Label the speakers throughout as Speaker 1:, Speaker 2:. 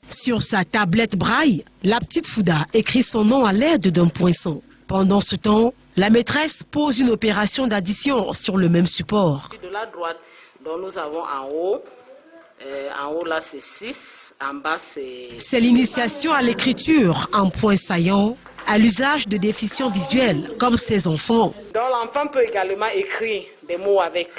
Speaker 1: Sur sa tablette braille, la petite Fouda écrit son nom à l'aide d'un poinçon. Pendant ce temps, la maîtresse pose une opération d'addition sur le même support.
Speaker 2: De la droite, donc nous avons en haut là c'est 6, en bas c'est...
Speaker 1: C'est l'initiation à l'écriture en points saillants, à l'usage de déficients visuels comme ses enfants.
Speaker 2: Donc l'enfant peut également écrire des mots avec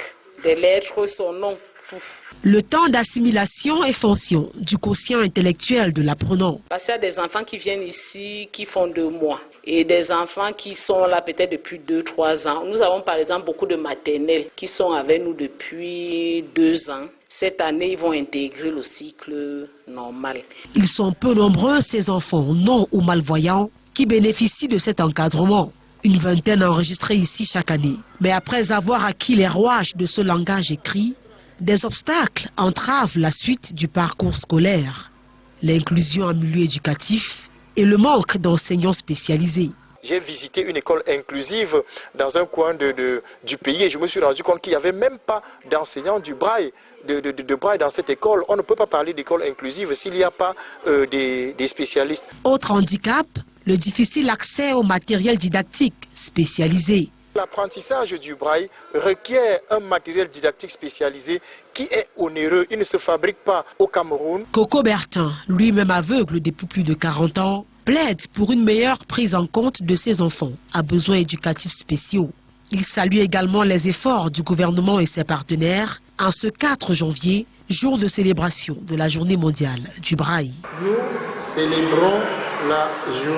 Speaker 2: des lettres, son nom, tout.
Speaker 1: Le temps d'assimilation est fonction du quotient intellectuel de l'apprenant.
Speaker 2: Parce qu'il y a des enfants qui viennent ici qui font 2 mois et des enfants qui sont là peut-être depuis 2-3 ans. Nous avons par exemple beaucoup de maternelles qui sont avec nous depuis 2 ans. Cette année, ils vont intégrer le cycle normal.
Speaker 1: Ils sont peu nombreux, ces enfants non ou malvoyants, qui bénéficient de cet encadrement. Une vingtaine enregistrés ici chaque année. Mais après avoir acquis les rouages de ce langage écrit, des obstacles entravent la suite du parcours scolaire. L'inclusion en milieu éducatif et le manque d'enseignants spécialisés.
Speaker 3: J'ai visité une école inclusive dans un coin du pays et je me suis rendu compte qu'il n'y avait même pas d'enseignants du braille, de braille dans cette école. On ne peut pas parler d'école inclusive s'il n'y a pas des spécialistes.
Speaker 1: Autre handicap, le difficile accès au matériel didactique spécialisé.
Speaker 3: L'apprentissage du braille requiert un matériel didactique spécialisé qui est onéreux. Il ne se fabrique pas au Cameroun.
Speaker 1: Coco Bertin, lui-même aveugle depuis plus de 40 ans, plaide pour une meilleure prise en compte de ses enfants à besoins éducatifs spéciaux. Il salue également les efforts du gouvernement et ses partenaires en ce 4 janvier, jour de célébration de la Journée mondiale du braille.
Speaker 3: Nous célébrons la journée.